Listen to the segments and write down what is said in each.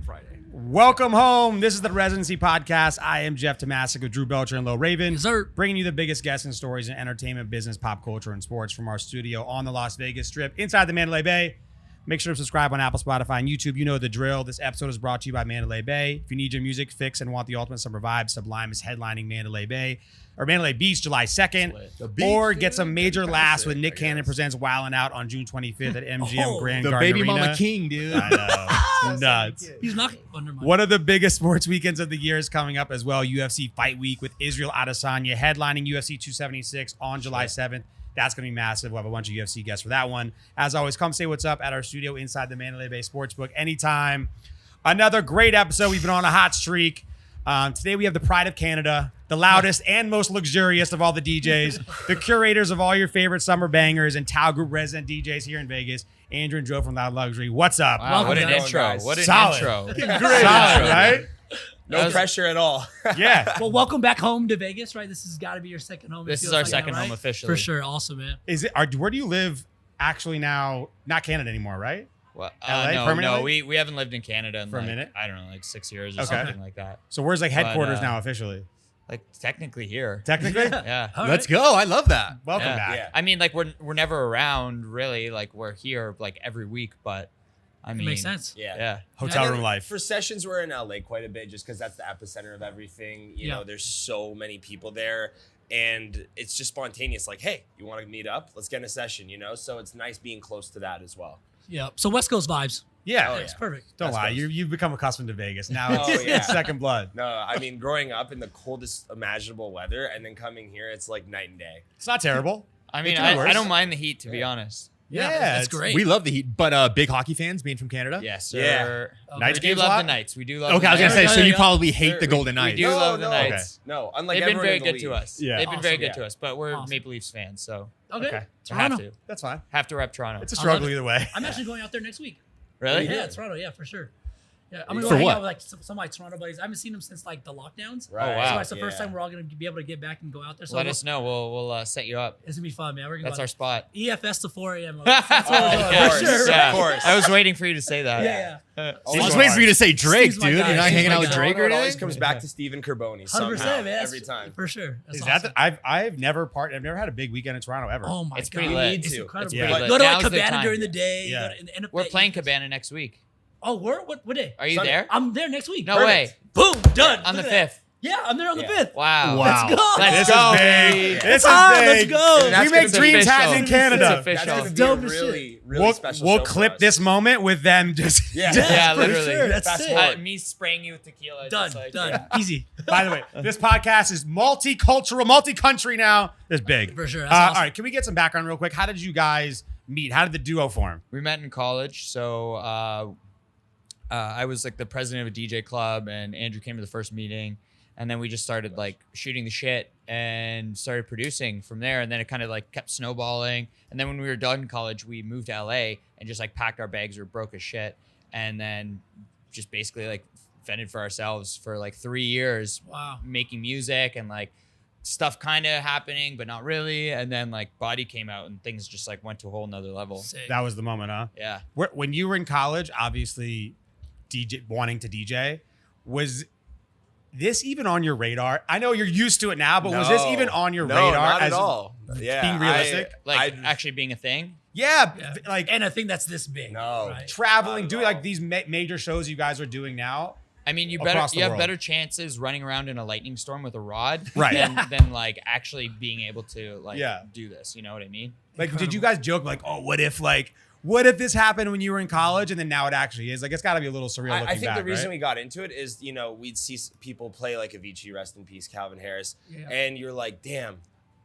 Friday. Welcome home. This is the Residency Podcast. I am Jeff Tomasic with Drew Belcher and Lo Raven. Yes, sir. Bringing you the biggest guests and stories in entertainment, business, pop culture, and sports from our studio on the Las Vegas Strip inside the Mandalay Bay. Make sure to subscribe on Apple, Spotify, and YouTube. You know the drill. This episode is brought to you by Mandalay Bay. If you need your music fix and want the ultimate summer vibe, Sublime is headlining Mandalay Bay or Mandalay Beach July 2nd. Or get some major laughs when Nick Cannon presents Wildin' Out on June 25th at MGM Grand The Garden baby Arena. mama king, dude. I know. Nuts. He's not under my. One of the biggest sports weekends of the year is coming up as well. UFC Fight Week with Israel Adesanya headlining UFC 276 on July 7th. That's going to be massive. We'll have a bunch of UFC guests for that one. As always, come say what's up at our studio inside the Mandalay Bay Sportsbook anytime. Another great episode. We've been on a hot streak. Today we have the pride of Canada, the loudest and most luxurious of all the DJs, the curators of all your favorite summer bangers, and Tao Group resident DJs here in Vegas, Andrew and Joe from Loud Luxury. What's up? Wow, what an intro. Guys. What an Solid. intro. Great Solid, right? No pressure at all. Yeah. Well, welcome back home to Vegas, right? This has got to be your second home. This is our second home officially. For sure. Awesome, man. Where do you live actually now? Not Canada anymore, right? Well, LA no, permanently? we haven't lived in Canada in For a like, minute? I don't know, like 6 years or Okay. something like that. So where's like headquarters But, now officially? Like technically here. Technically? Yeah. All Let's right. go. I love that. Welcome Yeah. back. Yeah. I mean, like we're never around really. Like we're here like every week, but I It mean, makes sense. Yeah. Yeah. Hotel And room then life. For sessions, we're in LA quite a bit just because that's the epicenter of everything. You Yeah. know, there's so many people there. And it's just spontaneous. Like, hey, you want to meet up? Let's get in a session, you know? So it's nice being close to that as well. Yeah. So West Coast vibes. Yeah. Oh, It's perfect. Don't That's lie. close. You've become accustomed to Vegas. Now Oh, it's, yeah. it's second blood. No, I mean, growing up in the coldest imaginable weather and then coming here, it's like night and day. It's not terrible. I mean, can be worse. I don't mind the heat to be honest. Yeah. Yeah, That's it's- great. We love the heat, but big hockey fans being from Canada. Yes, Yeah. sir. Nights We do games a love lot? the Knights. We do love. Okay, the I was gonna Knights. say. There So you you go. probably hate the We Golden We Knights. do love the no. Knights. No, unlike They've been everyone very in the good to league. us. Yeah. They've been very Awesome. good Yeah. to us, but we're Awesome. Maple Leafs fans, so Okay. Okay. Toronto. have to That's fine. rep Toronto. It's a I struggle love it. either way. I'm actually going out there next week. Really? Yeah, Toronto. Yeah, for sure. Yeah, I'm gonna For go hang what? out with like some of my Toronto buddies. I haven't seen them since like the lockdowns. Right. Oh, wow. So it's the first Yeah. time we're all gonna be able to get back and go out there. So Let us know. We'll set you up. It's gonna be fun, man. We're gonna That's go our spot. EFS to 4 a.m. Oh, That's what we're of doing. course. For sure. Yeah. Of course. I was waiting for you to say that. Yeah. I Oh, was my waiting for you to say Drake, Steve's my dude. guy. You're not Steve's hanging my out with guy. Drake or It always anything? comes back to Stephen Carboni 100%, somehow, man. every time. For sure. That's Is awesome. that I've never had a big weekend in Toronto ever. Oh my It's god. pretty lit. It's Need to. incredible. Yeah. Pretty lit. Go to like Now's the Cabana time. during the day. Yeah. Go to, end up We're at playing EFS. Cabana next week. Oh, what day? Are you Sunday. there? I'm there next week. No Perfect. way. Boom. Done. On the Look at that. 5th. Yeah, I'm there on the Yeah. 5th. Wow. Wow. Let's go. Let's This go, is baby. big. This is on, big. let's go. And that's We make gonna dreams be happen in It's Canada. That's official. going to be Dope a as really, really We'll, special we'll show for clip us. this moment with them just. Yeah. Yeah, for literally. sure. That's Fast sick. forward. Me spraying you with tequila. Done. just like- Done. Easy. By the way, this podcast is multicultural, multi-country now. It's big. For sure. That's All awesome. right, can we get some background real quick? How did you guys meet? How did the duo form? We met in college, so I was like the president of a DJ club, and Andrew came to the first meeting, and then we just started like shooting the shit and started producing from there, and then it kind of like kept snowballing, and then when we were done in college, we moved to LA and just like packed our bags, we were broke as shit, and then just basically like fended for ourselves for like 3 years, Wow. making music and like stuff kind of happening but not really, and then like Body came out and things just like went to a whole nother level. Sick. That was the moment, huh? Yeah. When you were in college, obviously, wanting to DJ, was this even on your radar? I know you're used to it now, but was this even on your radar? Not as at all. Yeah, being realistic? Like actually being a thing. Yeah, Yeah. like And I think that's this big. No. Right? traveling, Not at doing all. like these major shows you guys are doing now. I mean, you Across the have world. better chances running around in a lightning storm with a rod Right. than like actually being able to like Yeah. do this. You know what I mean? Like, did you Incredible. guys joke like, oh, what if this happened when you were in college and then now it actually is? Like, it's got to be a little surreal looking I think back, the reason right? we got into it is, you know, we'd see people play like Avicii, rest in peace, Calvin Harris, Yeah. and you're like, damn,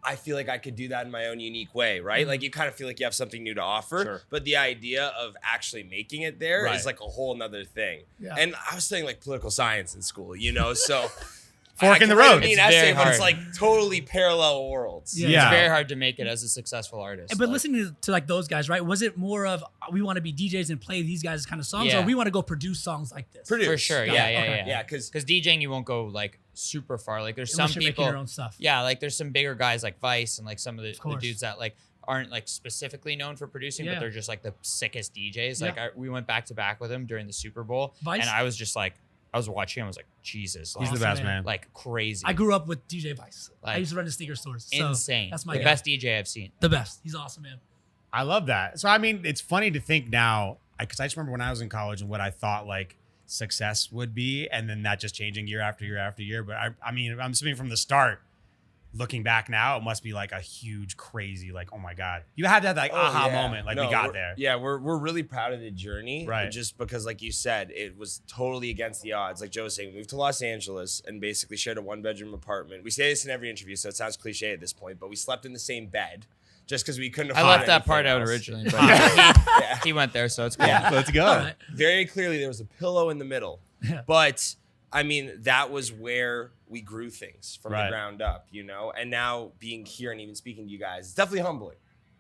I feel like I could do that in my own unique way, right? Like you kind of feel like you have something new to offer, Sure. but the idea of actually making it there is Right. like a whole nother thing. Yeah. And I was studying like political science in school, you know, so Fork I in the can write road. a mean It's essay, very but it's hard. like totally parallel worlds. Yeah. Yeah. It's very hard to make it as a successful artist. But Like, listening to like those guys, right? Was it more of we want to be DJs and play these guys kind of songs, Yeah. or we want to go produce songs like this? Produce. for sure, Got yeah, it. yeah, Okay. yeah, Yeah, because Because DJing, you won't go like super far. Like there's Unless some you're people. making your own stuff. Yeah, like there's some bigger guys like Vice and like some of the course. dudes that like aren't like specifically known for producing, Yeah. but they're just like the sickest DJs. Yeah. Like we went back to back with him during the Super Bowl, Vice? and I was just like, I was watching him. I was like, Jesus, He's like, the best, Awesome, man. like crazy, I grew up with DJ Vice. I Like, used to run the sneaker stores. So insane. That's my the guy. best DJ I've seen. The best. He's awesome, man. I love that. So I mean, it's funny to think now, because I just remember when I was in college and what I thought like success would be, and then that just changing year after year after year. But I mean, I'm assuming from the start, looking back now, it must be like a huge, crazy, like, oh my god, you had that like aha yeah. moment, like No, we got we're- there. Yeah, we're really proud of the journey. Right. Just because, like you said, it was totally against the odds. Like Joe was saying, we moved to Los Angeles and basically shared a 1-bedroom apartment. We say this in every interview, so it sounds cliche at this point, but we slept in the same bed just because we couldn't I afford left that part anything out else. originally, but Yeah. he went there, so it's cool. Yeah. Let's go. All right. Very clearly there was a pillow in the middle. Yeah. But I mean, that was where we grew things from Right. the ground up, you know? And now being here and even speaking to you guys, it's definitely humbling.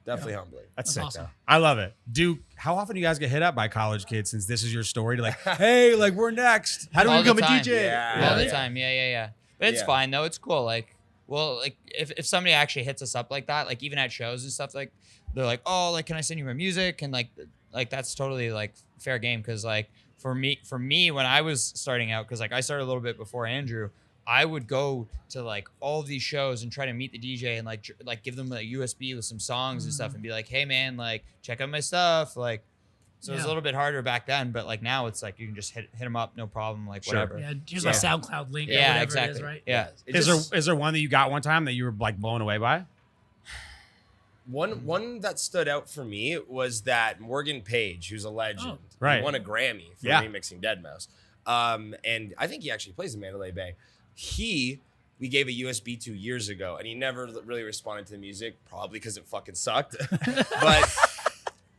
Definitely humbling. That's That's sick. awesome. Though. I love it. Duke, how often do you guys get hit up by college kids since this is your story to like, hey, like we're next? How do we All the become a time. DJ? Yeah. All the Yeah. time. Yeah. But it's Yeah. fine though. It's cool. Like, well, like if somebody actually hits us up like that, like even at shows and stuff, like they're like, oh, like can I send you my music? And like that's totally like fair game. Cause like for me, when I was starting out, cause like I started a little bit before Andrew, I would go to like all of these shows and try to meet the DJ and like give them a USB with some songs and stuff and be like, hey man, like check out my stuff. Like, so it was a Yeah. little bit harder back then, but like now it's like you can just hit them up, no problem, like Sure. whatever. Yeah, here's Yeah. my SoundCloud link. or Yeah, whatever exactly. It is, right? Yeah. It Is just- there one that you got one time that you were like blown away by? One that stood out for me was that Morgan Page, who's a legend, right. He won a Grammy for Yeah. remixing Deadmau5. And I think he actually plays in Mandalay Bay. We gave a USB to years ago, and he never really responded to the music, probably because it fucking sucked. But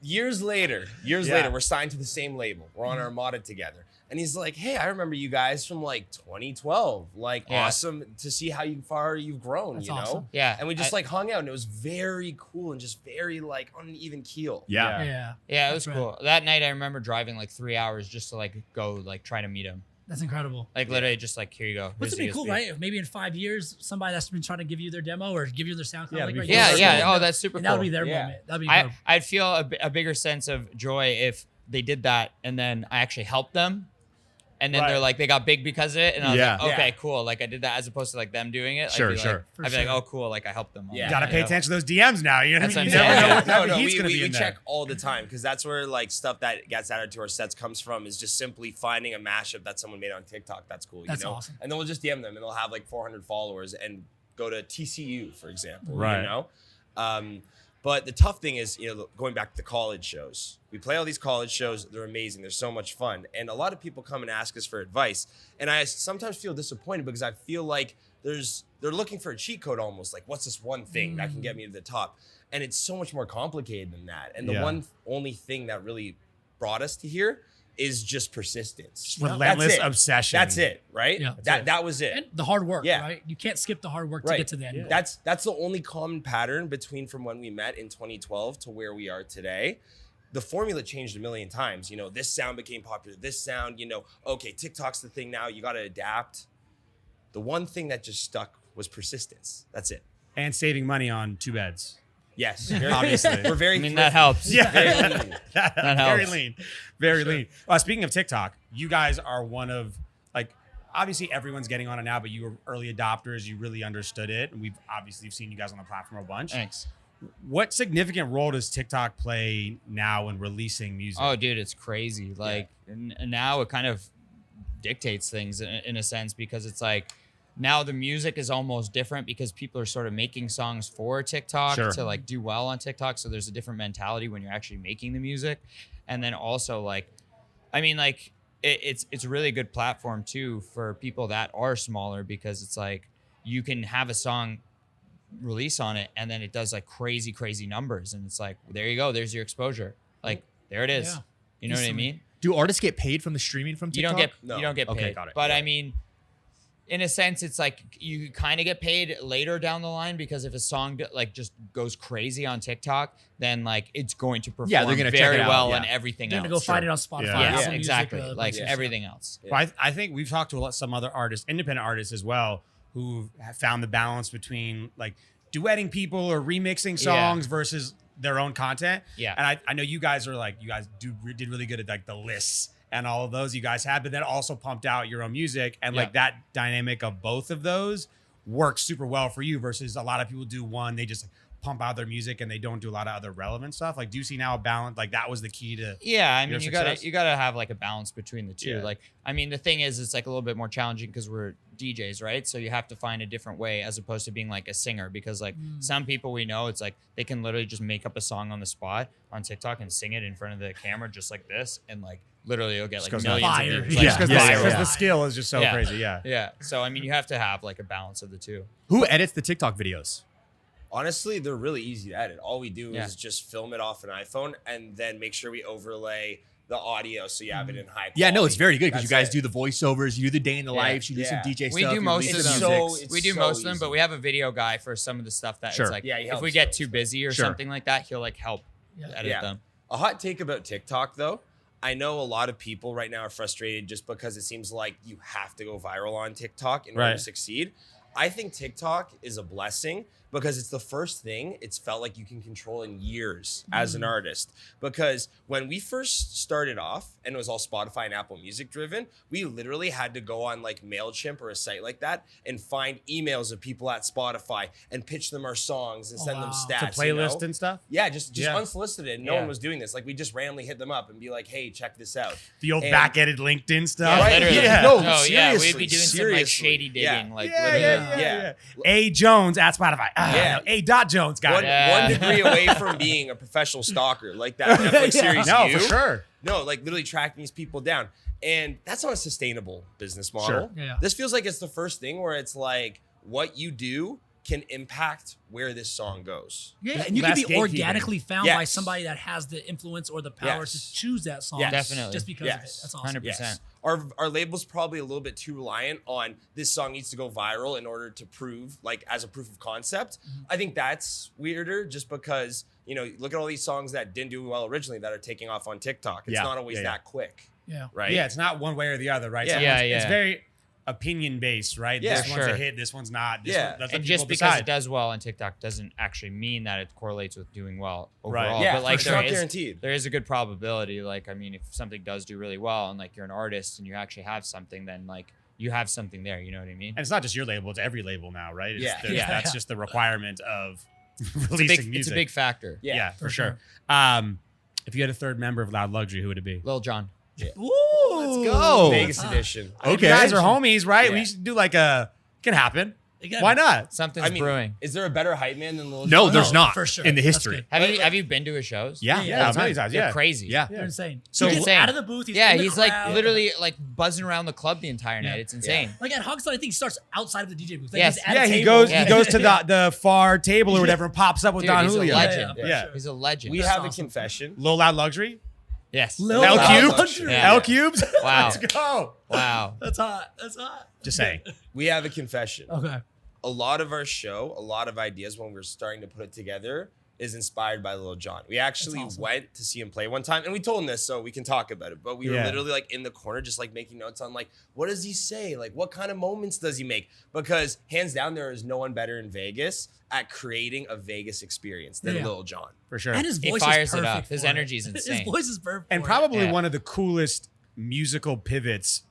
years later, we're signed to the same label. We're on Armada together. And he's like, hey, I remember you guys from like 2012. Like, Yeah. awesome to see how far you've grown, That's you know? awesome. Yeah. And we just like hung out, and it was very cool and just very like on an even keel. Yeah. Yeah. Yeah, it was That's cool. That night I remember driving like 3 hours just to like go like try to meet him. That's incredible. Like literally just like, here you go. Wouldn't Here's it be cool, the USB. right? If maybe in 5 years, somebody that's been trying to give you their demo or give you their SoundCloud Yeah, link, right? before Yeah, That's yeah. cool. Oh, that's super And cool. that would be their Yeah. moment. That'd be dope. I'd feel a bigger sense of joy if they did that and then I actually helped them. And then Right. they're like, they got big because of it. And I was Yeah. like, okay, Yeah. cool. Like I did that as opposed to like them doing it. Sure, I'd be sure. Like, For I'd be like, sure. oh, cool. Like I helped them. Yeah. You gotta pay You know? attention to those DMs now. You know what That's I mean? what You I'm never saying. know what No, type no, of heat's gonna be we in check there. all the time because that's where like stuff that gets added to our sets comes from is just simply finding a mashup that someone made on TikTok. That's cool. That's you know? awesome. And then we'll just DM them and they'll have like 400 followers and go to TCU, for example. Right. You know? But the tough thing is, you know, going back to the college shows. We play all these college shows. They're amazing. They're so much fun. And a lot of people come and ask us for advice. And I sometimes feel disappointed because I feel like they're looking for a cheat code almost. Like, what's this one thing that can get me to the top? And it's so much more complicated than that. And the Yeah. only thing that really brought us to here is just persistence. Relentless That's it. obsession. That's it, right? Yeah. That was it. And the hard work, Yeah. right? You can't skip the hard work Right. to get to the end. That's the only common pattern between from when we met in 2012 to where we are today. The formula changed a million times. You know, this sound became popular. This sound, you know, okay, TikTok's the thing now. You got to adapt. The one thing that just stuck was persistence. That's it. And saving money on 2 beds. Yes, Obviously. we're very. I mean, that helps. Yeah. Very lean. Very helps. lean. Very lean. Speaking of TikTok, you guys are one of, like, obviously everyone's getting on it now, but you were early adopters. You really understood it. And we've obviously seen you guys on the platform a bunch. Thanks. What significant role does TikTok play now in releasing music? Oh, dude, it's crazy. Like and now it kind of dictates things in a sense because it's like now the music is almost different because people are sort of making songs for TikTok Sure. to like do well on TikTok. So there's a different mentality when you're actually making the music. And then also like, I mean, like it's a really good platform too for people that are smaller because it's like you can have a song release on it and then it does like crazy numbers. And it's like, there you go. There's your exposure. Like there it is. Yeah. You know what I Instantly. mean? Do artists get paid from the streaming from You TikTok? don't get paid. Okay, got it. But I mean, in a sense, it's like you kind of get paid later down the line because if a song like just goes crazy on TikTok, then like it's going to perform Yeah, they're gonna check very it out, well yeah. and everything They're else. gonna go find it on Spotify. Yeah. Yeah, Apple Music, exactly. bunch Like of everything else. Yeah. Well, I think we've talked to some other artists, independent artists as well, who have found the balance between like duetting people or remixing songs versus their own content. Yeah. And I know you guys did really good at like the lists and all of those you guys had, but then also pumped out your own music. And like that dynamic of both of those works super well for you versus a lot of people do one, they just pump out their music and they don't do a lot of other relevant stuff. Like, do you see now a balance? Like that was the key to I mean, your you success? gotta have like a balance between the two. Yeah. Like, I mean, the thing is, it's like a little bit more challenging because we're DJs, right? So you have to find a different way as opposed to being like a singer, because like some people we know, it's like they can literally just make up a song on the spot on TikTok and sing it in front of the camera just like this, and like literally you'll get like goes millions fire. of views. Yeah. Like, because viral. the skill is just so crazy. Yeah. Yeah. So I mean, you have to have like a balance of the two. Who edits the TikTok videos? Honestly, they're really easy to edit. All we do Yeah. is just film it off an iPhone and then make sure we overlay the audio so you have it in high quality. Yeah, no, it's very good because you That's guys do the voiceovers, you do the day in the life, you do some Yeah. DJ We stuff. do you most release of the them. music. It's We do so most of them, easy. but we have a video guy for some of the stuff that Sure. it's like Yeah, he if helps we get those. too busy or Sure. something like that, he'll like help edit Yeah. them. A hot take about TikTok, though. I know a lot of people right now are frustrated just because it seems like you have to go viral on TikTok in order Right. to succeed. I think TikTok is a blessing because it's the first thing it's felt like you can control in years as an artist. Because when we first started off and it was all Spotify and Apple Music driven, we literally had to go on like MailChimp or a site like that and find emails of people at Spotify and pitch them our songs and Oh, send them wow. stats. To playlist you know? and stuff. Yeah, just Yeah. unsolicited. No Yeah. one was doing this. Like we just randomly hit them up and be like, "Hey, check this out." The old And- back-ended LinkedIn stuff. Yeah, Right? literally. Yeah. No, yeah, we'd seriously, be doing some like seriously. shady digging, Yeah. like Yeah, literally. yeah. A Jones at Spotify. Yeah. A Dot Jones got One, it. Yeah. 1 degree away from being a professional stalker, like that Netflix series. No, You. for sure. No, like literally tracking these people down. And that's not a sustainable business model. Sure. Yeah. This feels like it's the first thing where it's like what you do can impact where this song goes. Yeah, and you can less be gatekeeping. organically found by Yes. somebody that has the influence or the power Yes. to choose that song. Yes. Definitely. Just because of it. Yes. That's awesome. 100%. Our label's probably a little bit too reliant on this song needs to go viral in order to prove, like, as a proof of concept. I think that's weirder just because, you know, look at all these songs that didn't do well originally that are taking off on TikTok. It's Yeah. not always Yeah, yeah. that quick, Yeah. right? Yeah, it's not one way or the other, right? Yeah. Someone's- Yeah, It's yeah. very opinion based, right? Yeah, This one's a sure. hit, this one's not. This Yeah. one, that's And what just people because decide. it does well on TikTok doesn't actually mean that it correlates with doing well overall. Right. Yeah, but like it's not there is guaranteed. there is a good probability. Like, I mean, if something does do really well and like you're an artist and you actually have something, then like you have something there. You know what I mean? And it's not just your label; it's every label now, right? It's, Yeah. there's- Yeah. That's Yeah. just the requirement of It's releasing music. a big factor. yeah, for for sure. If you had a third member of Loud Luxury, who would it be? Lil Jon. Ooh, Let's go. Vegas edition. You Okay. guys are homies, right? We Yeah. should do like a. Can happen. Again, Why not? Something's I mean, brewing. is there a better hype man than Lil No, Jon? there's not for sure. in the That's history. good. Have you been to his shows? Yeah, Yeah, yeah, many times. They're Yeah, crazy. Yeah. They're insane. So He gets insane. out of the booth. He's Yeah, in the he's like crowd. literally like buzzing around the club the entire night. Yeah. It's insane. Like at Hogston, I think he starts outside of the DJ booth. Like Yes. he's at Yeah, a he table. goes. Yeah. He goes to the far table or whatever and pops up with Dude, Don he's a Julio. legend. for Yeah. sure. He's a legend. We That's have a awesome. confession. Low Loud Luxury. yes. Lil L Loud cubes. Luxury. Yeah. L cubes. Wow. Let's go. Wow. That's hot. That's hot. Just saying. We have a confession. Okay. A lot of our show, a lot of ideas when we're starting to put it together is inspired by Lil Jon. We actually awesome. went to see him play one time and we told him this so we can talk about it. But we were Yeah. literally like in the corner just like making notes on like, what does he say? Like what kind of moments does he make? Because hands down, there is no one better in Vegas at creating a Vegas experience than Yeah. Lil Jon. For sure. And his He voice fires is it perfect. up. His for energy is His insane. voice is perfect. And for probably Yeah. one of the coolest musical pivots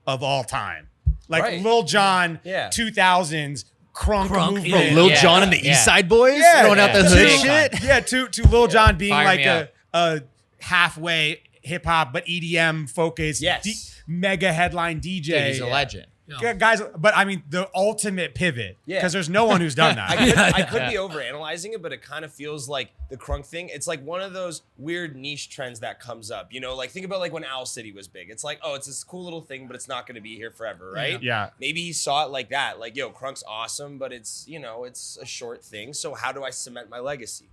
of all time. Like Right. Lil Jon, Yeah. 2000s crunk Crunk, movement. yeah, yeah. Lil Yeah. Jon and the Yeah. East Side Boys Yeah. throwing out the Yeah. hood Big shit. time. Yeah, to Lil Jon being Fire like me a halfway hip hop but EDM focused, Yes. mega headline DJ. Dude, he's a legend. Yeah. Yeah, guys, but I mean the ultimate pivot. Yeah. Because there's no one who's done that. I could be overanalyzing it, but it kind of feels like the crunk thing. It's like one of those weird niche trends that comes up. You know, like think about like when Owl City was big. It's like, oh, it's this cool little thing, but it's not going to be here forever, right? Yeah. Maybe he saw it like that. Like, yo, crunk's awesome, but it's, you know, it's a short thing. So how do I cement my legacy?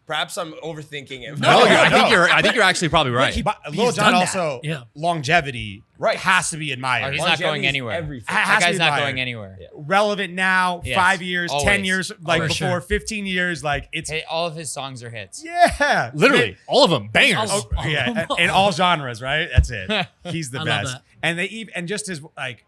Perhaps I'm overthinking it. No, No, I think you're actually probably right. he- But He's Lil Jon done that. also Yeah. longevity Right. has to be admired. Oh, he's not going Longevity's anywhere. everything. Has That to guy's be not admired. going anywhere. Yeah. Relevant now, Yes. 5 years, 10 Always. years, like For before, sure. 15 years, like it's Hey, all of his songs are hits. yeah, Literally, all of them bangers. Oh, yeah, in all genres, right? That's it. He's the I love best. that. And they even and just his like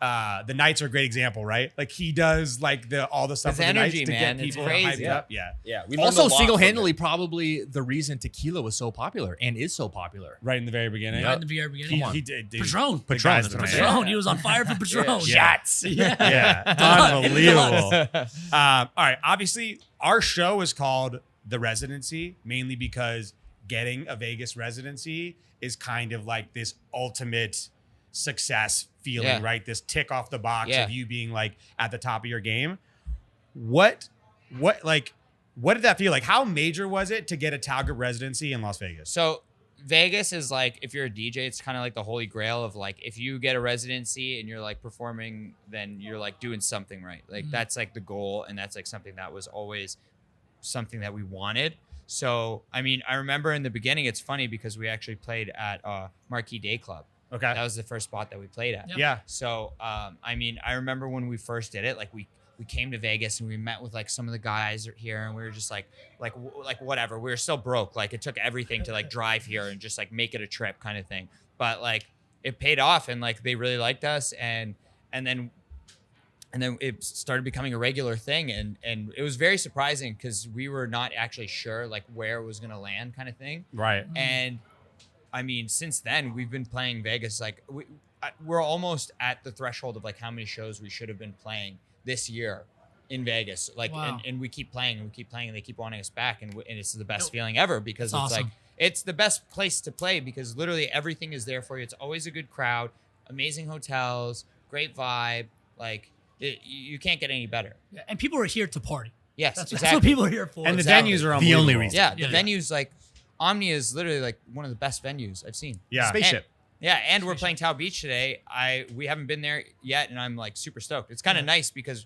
the Knights are a great example, right? Like he does like all the stuff His with the Knights energy, to man, get it's people crazy. hyped up. Yeah. Yeah. We learned a Also, lot from single-handedly, him. probably the reason tequila was so popular and is so popular. Right in the very beginning. Right in the very beginning. He did. Dude. Patron. The Patron, guy's that's the what I man. mean. Patron. He was on fire for Patron. Yeah. Shots. Yeah, unbelievable. All right, obviously, our show is called The Residency mainly because getting a Vegas residency is kind of like this ultimate success feeling, Yeah. right? This tick off the box Yeah. of you being like at the top of your game. What did that feel like? How major was it to get a Talgroup residency in Las Vegas? So Vegas is like, if you're a DJ, it's kind of like the holy grail of like, if you get a residency and you're like performing, then you're like doing something right. Like that's like the goal. And that's like something that was always something that we wanted. So, I mean, I remember in the beginning, it's funny because we actually played at Marquee Day Club. Okay. That was the first spot that we played at. Yep. Yeah. So, I mean, I remember when we first did it, like we came to Vegas and we met with like some of the guys here and we were just like whatever. We were still broke. Like it took everything to like drive here and just like make it a trip kind of thing. But like it paid off and like they really liked us and then it started becoming a regular thing and it was very surprising because we were not actually sure like where it was going to land kind of thing. Right. And I mean, since then we've been playing Vegas. Like we're almost at the threshold of like how many shows we should have been playing this year in Vegas. Like, Wow. and we keep playing and they keep wanting us back. And it's the best feeling ever because That's it's awesome. like, it's the best place to play because literally everything is there for you. It's always a good crowd, amazing hotels, great vibe. Like you can't get any better. Yeah, and people are here to party. Yes, That's exactly. what people are here for. And the Exactly. venues are The unbelievable. only reason. Yeah, the Yeah. venue's like Omni is literally like one of the best venues I've seen. Yeah. Spaceship. Yeah, and we're playing Tao Beach today. We haven't been there yet, and I'm like super stoked. It's kind of nice because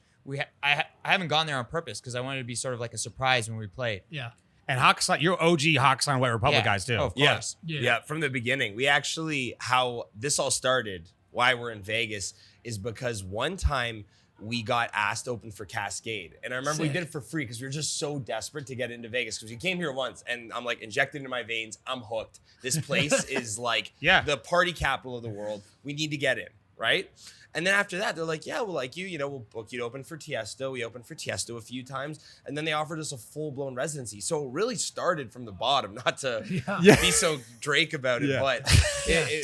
I haven't gone there on purpose because I wanted to be sort of like a surprise when we played. Yeah. And Hoxon, you're OG Hoxon White Republic Yeah. guys too. Oh, of Yeah. course. Yeah. From the beginning. We actually, how this all started, why we're in Vegas, is because one time we got asked to open for Cascade. And I remember we Sick. did it for free because we were just so desperate to get into Vegas because we came here once and I'm like injected into my veins. I'm hooked. This place is like Yeah. the party capital of the world. We need to get in, right? And then after that, they're like, yeah, we'll like you, we'll book you to open for Tiesto. We opened for Tiesto a few times. And then they offered us a full-blown residency. So it really started from the bottom, not to be so Drake about it, Yeah. but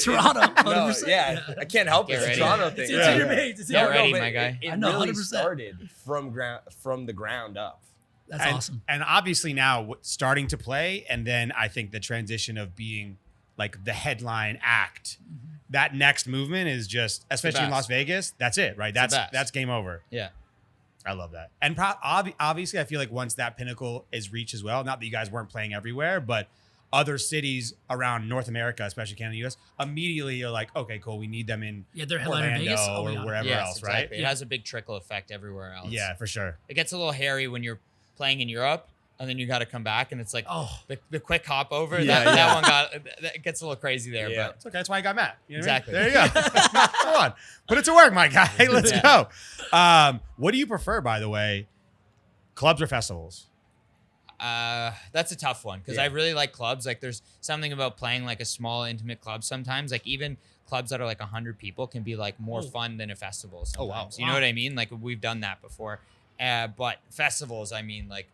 Toronto, no, 100%. yeah, I can't help Get it. It's a ready. Toronto It's thing. in Yeah. your veins. It's in Get your ready, veins. my guy. It I know, really 100%. started from the ground up. That's and, awesome. And obviously now starting to play, and then I think the transition of being like the headline act, that next movement is just, especially in best. Las Vegas, that's it, right? the That's best. game over. Yeah. I love that. And obviously, I feel like once that pinnacle is reached as well, not that you guys weren't playing everywhere, but other cities around North America, especially Canada, US, immediately you're like, okay, cool, we need them in Yeah, they're headlining Orlando Vegas. Oh, or yeah. wherever Yes, else, exactly. right? It has a big trickle effect everywhere else. Yeah, for sure. It gets a little hairy when you're playing in Europe and then you got to come back and it's like Oh, the quick hop over. Yeah, that yeah. one that gets a little crazy there. Yeah. But It's okay. That's why I got Matt. You know what I mean? Exactly. There you go. Come on. Put it to work, my guy. Let's Yeah. go. What do you prefer, by the way? Clubs or festivals? that's a tough one because Yeah. I really like clubs. Like there's something about playing like a small intimate club sometimes. Like even clubs that are like 100 people can be like more fun than a festival sometimes. Oh, wow. You know what I mean? Like we've done that before. But festivals, I mean, like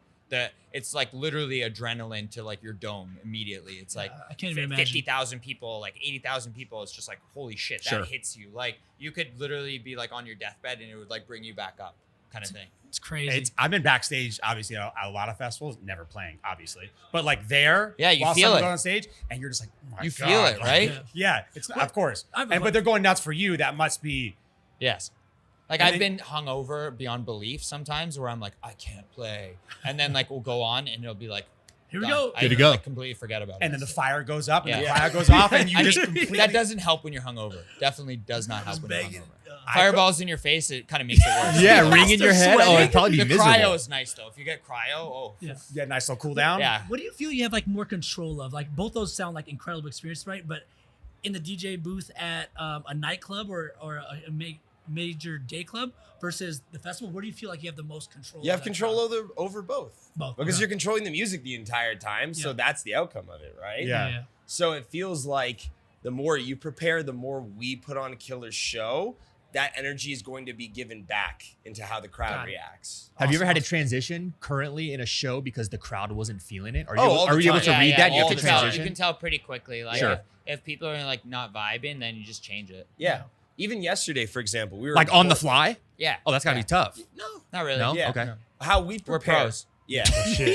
it's like literally adrenaline to like your dome immediately. It's like I can't even imagine. 50,000 people, like 80,000 people. It's just like, holy shit, that Sure. hits you. Like you could literally be like on your deathbed and it would like bring you back up kind of thing. It's crazy. I've been backstage, obviously, at a lot of festivals, never playing, obviously, but like there, Yeah, you while feel someone's it. on stage, and you're just like, oh my You God. feel it, Like, right? Yeah. Yeah, it's of course, I've- but they're going nuts for you. That must be. Yes. Like And I've then- been hungover beyond belief sometimes where I'm like, I can't play. And then like we'll go on and it'll be like, Here we done. go. I Good to go. like, completely forget about it. And then the fire goes up, and the Yeah. fire goes off, and you I just mean, completely. that doesn't help when you're hungover. Definitely does not help when you're begging. hungover. I Fireballs in your face, it kind of makes it worse. Yeah, Yeah. ring in your head. Oh, it'd probably be The miserable. cryo is nice though. If you get cryo, oh Yeah. Yeah, nice little cool down. yeah. What do you feel you have like more control of? Like both those sound like incredible experience, right? But in the DJ booth at a nightclub or a major day club versus the festival, where do you feel like you have the most control? You have of that control crowd? over both. Both, Because okay. you're controlling the music the entire time. So Yeah. that's the outcome of it, right? Yeah. So it feels like the more you prepare, the more we put on a killer show. that energy is going to be given back into how the crowd Got it. reacts. Have you ever had to Awesome. transition currently in a show because the crowd wasn't feeling it? Are you, all the are you able time. to read that? You all have to the time. You transition. can tell pretty quickly. Like Sure. if people are like not vibing, then you just change it. Yeah. Even yesterday, for example, we were Like in on the Portland. fly? Yeah. Oh, that's gotta be tough. No. Not really. No? Yeah. Okay. How we prepare. We're pros. Yeah. He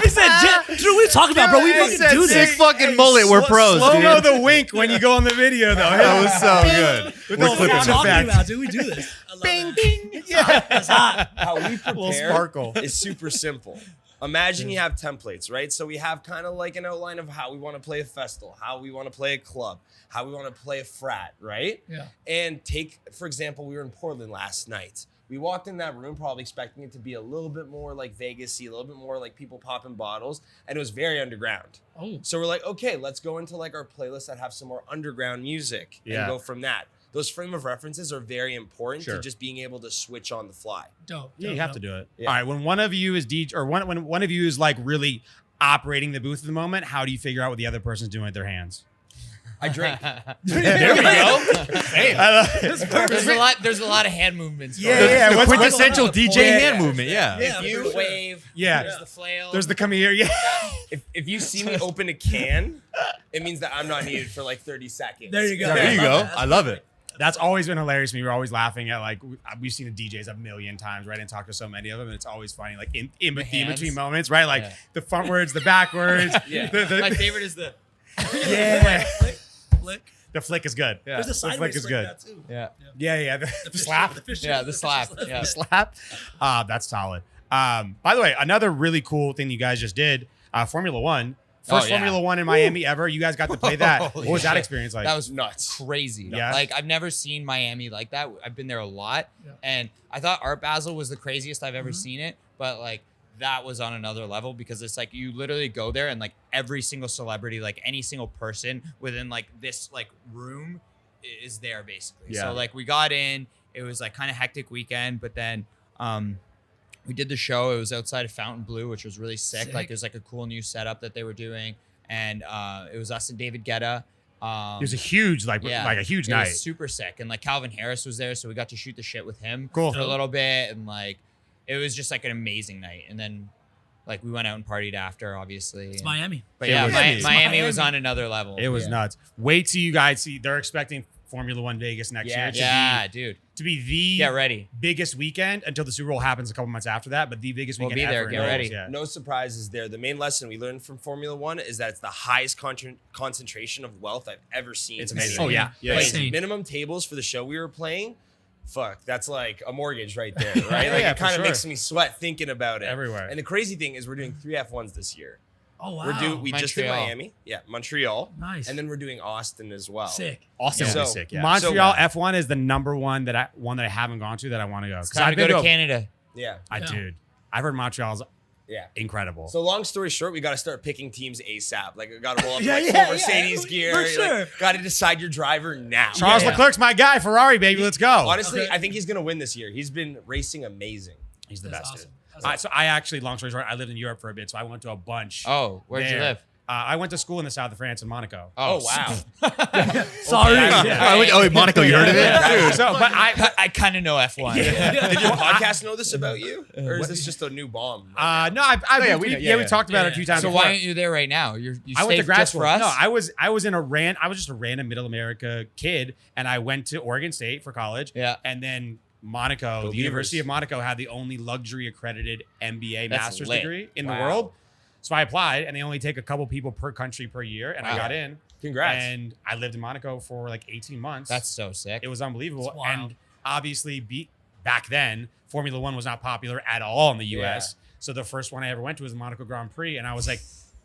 said, Drew, what are you talking about, bro? We Dude, fucking do sick this. fucking mullet. We're pros, Slow mo dude. the wink when you go on the video, though. That was so good. With What the are sound you talking effect. about, dude? We do this. I love Bing, that. bing. It's hot. It's hot. How we Little prepare sparkle. is super simple. Imagine you have templates, right? So we have kind of like an outline of how we want to play a festival, how we want to play a club, how we want to play a frat, right? Yeah. And take, for example, we were in Portland last night. We walked in that room probably expecting it to be a little bit more like Vegas-y, a little bit more like people popping bottles, and it was very underground. Oh. So we're like, okay, let's go into like our playlists that have some more underground music Yeah. and go from that. Those frame of references are very important Sure. to just being able to switch on the fly. Dope. Yeah, dope, you have dope. to do it. Yeah. All right, when one of you is DJ, or when one of you is like really operating the booth at the moment, how do you figure out what the other person's doing with their hands? I drink. There we go. Hey, I love it. There's a lot of hand movements. Yeah, going on. yeah. the What's quintessential what's the DJ point? hand movement. Yeah. Yeah. If you for sure. wave, Yeah. There's the flail. There's the come here. Yeah. if you see me open a can, it means that I'm not needed for like 30 seconds. There you go. There you I go. love that. I love it. That's always been hilarious to me. We're always laughing at like we've seen the DJs a million times, right? And talked to so many of them, and it's always funny. Like in hands. between moments, right? Like Yeah. the frontwards, the backwards. Yeah. My favorite is the. Yeah. Flick, flick. The flick is good. Yeah. There's a The sideways flick is flick good. that too. Yeah. Yeah. The fish- slap. The fish, Yeah, the fish slap. slap. Yeah. Slap. That's solid. By the way, another really cool thing you guys just did, Formula One. First yeah. Formula One in Miami ever. You guys got to play that. What Holy was that shit. experience like? That was Nuts. crazy. Yeah? Like I've never seen Miami like that. I've been there a lot, Yeah. and I thought Art Basel was the craziest I've ever Mhm. seen it. But like that was on another level because it's like you literally go there and like every single celebrity, like any single person within like this like room is there basically. Yeah. So like we got in. It was like kind of hectic weekend, but then we did the show. It was outside of Fountain Blue, which was really sick. Sick. Like there's like a cool new setup that they were doing. And it was us and David Guetta. It was a huge, like a huge it night. was super sick. And like Calvin Harris was there, so we got to shoot the shit with him Cool. for a little bit. And like it was just like an amazing night. And then like we went out and partied after, obviously. It's And- Miami. But It yeah, was- Miami, It's Miami was Miami. on another level. It was yeah. nuts. Wait till you guys see. They're expecting Formula One Vegas next year Yeah, dude. to be the Get ready. biggest weekend until the Super Bowl happens a couple months after that. But the biggest We'll weekend be there. ever. in Get Vegas, ready. Yeah. No surprises there. The main lesson we learned from Formula One is that it's the highest concentration of wealth I've ever seen. It's in amazing. any Oh yeah, yeah. Like, Insane. minimum tables for the show we were playing, fuck, that's like a mortgage right there, right? Like Yeah, it for kind of sure. makes me sweat thinking about it. Everywhere. And the crazy thing is we're doing 3 F1s this year. Oh wow. We just did Montreal. Miami. Yeah, Montreal. Nice. And then we're doing Austin as well. Sick. Austin Yeah. will be So, sick. Yeah. Montreal So F1 is the number one that I haven't gone to that I want to go. It's 'Cause time I've to go been to Canada. Yeah. Dude, I've heard Montreal's Yeah. incredible. So long story short, we got to start picking teams ASAP. Like, we got to roll up Yeah, like yeah, full Mercedes yeah, gear. for sure. Got to decide your driver now. Charles Yeah. Leclerc's my guy. Ferrari, baby. Let's go. Honestly, Okay. I think he's gonna win this year. He's been racing amazing. He's the That's best. awesome. Dude. That's So I actually, long story short, I lived in Europe for a bit, so I went to a bunch. Oh, where'd you there. live? I went to school in the south of France in Monaco. Oh, wow. Sorry. Yeah. Oh, Monaco, you heard of it? Dude, so, but I kind of know F1. Did your podcast know this about you, or is this just a new bomb? no, we yeah. talked about it a Yeah. few times. So before. why aren't you there right now? You I went to stayed grad just school. for us? No, I was just a random Middle America kid, and I went to Oregon State for college. Yeah. And then Monaco, Go the University Beavers. of Monaco had the only luxury accredited MBA That's master's lit. degree in the Wow. world. So I applied, and they only take a couple people per country per year, and I Wow. got in. Congrats. And I lived in Monaco for like 18 months. That's so sick. It was unbelievable. It's wild. And obviously, back then, Formula One was not popular at all in the US. So the first one I ever went to was the Monaco Grand Prix. And I was like,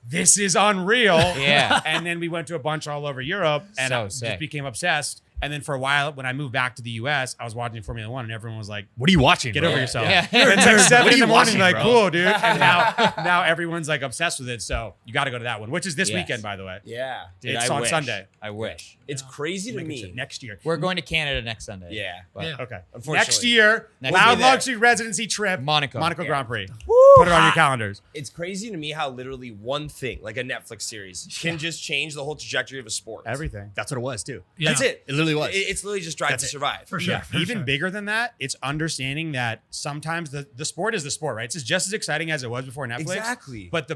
this is unreal. Yeah. And then we went to a bunch all over Europe and So I sick. just became obsessed. And then for a while, when I moved back to the US, I was watching Formula One and everyone was like, What are you watching? get bro? over yourself. Yeah. And it's like 7 What are in the you morning, watching, like, bro? cool, dude. And now everyone's like obsessed with it. So you got to go to that one, which is this Yes. weekend, by the way. yeah. Dude, It's I on wish. Sunday. I wish. It's crazy to Making me. sure next year. We're going to Canada next Sunday. Yeah. But Yeah. Okay. Unfortunately. Next year, Next Loud year. Luxury residency trip, Monaco. Monaco Yeah. Grand Prix. Put it on your calendars. It's crazy to me how literally one thing, like a Netflix series, can just change the whole trajectory of a sport. Everything. That's what it was too. Yeah. That's it. It literally was. It's literally just Drive That's to it. Survive. For sure. Yeah, for even sure. bigger than that, it's understanding that sometimes the sport is the sport, right? It's just as exciting as it was before Netflix. Exactly. But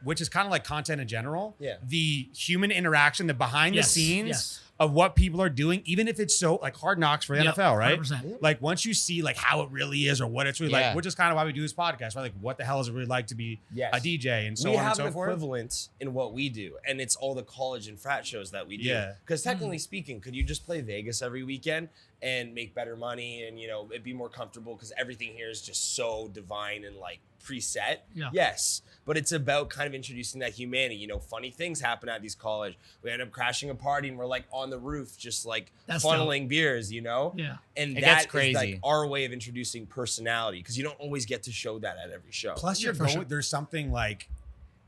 which is kind of like content in general. Yeah. The human interaction, the behind Yes, the scenes yes. of what people are doing, even if it's so like Hard Knocks for the Yep, NFL, right? 100%. Like once you see like how it really is or what it's really Yeah. like, which is kind of why we do this podcast, right? Like what the hell is it really like to be Yes. a DJ and so we on and have so an forth. equivalent in what we do, and it's all the college and frat shows that we do. Yeah. Because technically speaking, could you just play Vegas every weekend and make better money and it'd be more comfortable because everything here is just so divine and like preset? Yeah. Yes, but it's about kind of introducing that humanity. Funny things happen at these college. We end up crashing a party and we're like on the roof, just like That's funneling beers. Yeah. And It that gets crazy. is like our way of introducing personality because you don't always get to show that at every show. Plus, Yeah, you're for going. sure. There's something like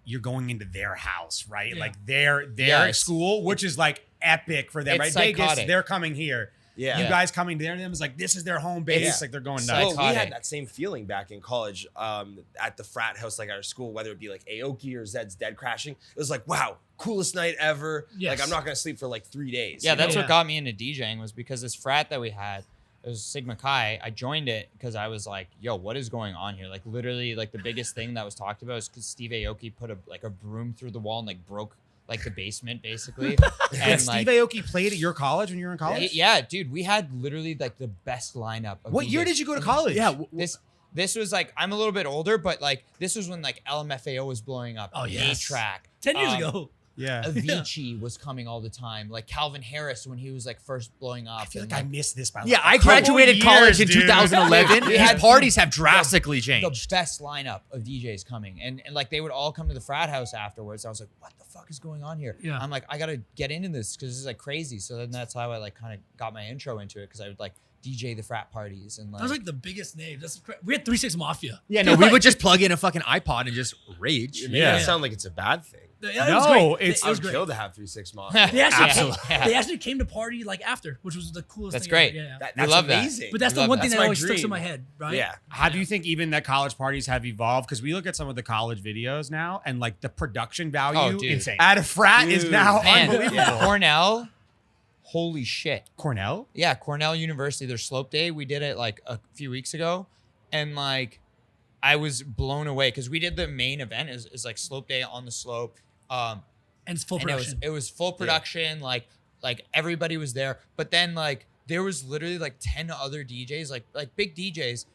you're going into their house, right? Yeah. Like their Yeah, it's- school, which is like epic for them, right? It's Vegas, psychotic. they're coming here. Yeah. You Yeah. guys coming there, them is like this is their home base. Yeah. Like they're going nuts. Psychotic. Well, we had that same feeling back in college at the frat house, like at our school, whether it be like Aoki or Zed's Dead crashing. It was like, wow, coolest night ever. Yes. Like, I'm not going to sleep for like 3 days. Yeah, you that's know? what got me into DJing was because this frat that we had, it was Sigma Chi. I joined it because I was like, yo, what is going on here? Like literally like the biggest thing that was talked about is because Steve Aoki put a broom through the wall and like broke like the basement basically. And and Steve like, Aoki played at your college when you were in college. yeah, dude, we had literally like the best lineup. Of What year DJs. did you go to college? Yeah. This was like I'm a little bit older, but like this was when like LMFAO was blowing up. Oh, yes. A-Track. 10 years ago. yeah. Avicii was coming all the time. Like Calvin Harris when he was like first blowing up. I feel and, like I missed this by Yeah, like I a couple graduated years, college in dude. 2011. We These had parties have drastically the changed. best lineup of DJs coming, and like they would all come to the frat house afterwards. I was like, what the fuck is going on here? Yeah. I'm like, I gotta get into this because this is like crazy. So then that's how I like kind of got my intro into it because I would like DJ the frat parties and That was like the biggest name. We had 3 6 Mafia. Yeah, no, we would just plug in a fucking iPod and just rage. It made Yeah. it sound like it's a bad thing. Yeah, it was No, great. it's- it I was would great. kill to have 3-6 Mafia. They actually, Absolutely. they actually came to party like after, which was the coolest That's thing great. ever. Yeah. That's love that. amazing. But that's I the love one that. thing That's that my always sticks in dream. my head, right? Yeah. How do you think even that college parties have evolved? Because we look at some of the college videos now, and like the production value Oh, dude. Insane. at a frat is Dude. now Man, unbelievable. Cornell, holy shit. Cornell? Yeah, Cornell University, their slope day. We did it like a few weeks ago, and like I was blown away because we did the main event is like slope day on the slope. And it's full And production. it was full production, like everybody was there. But then like there was literally like 10 other DJs, like big DJs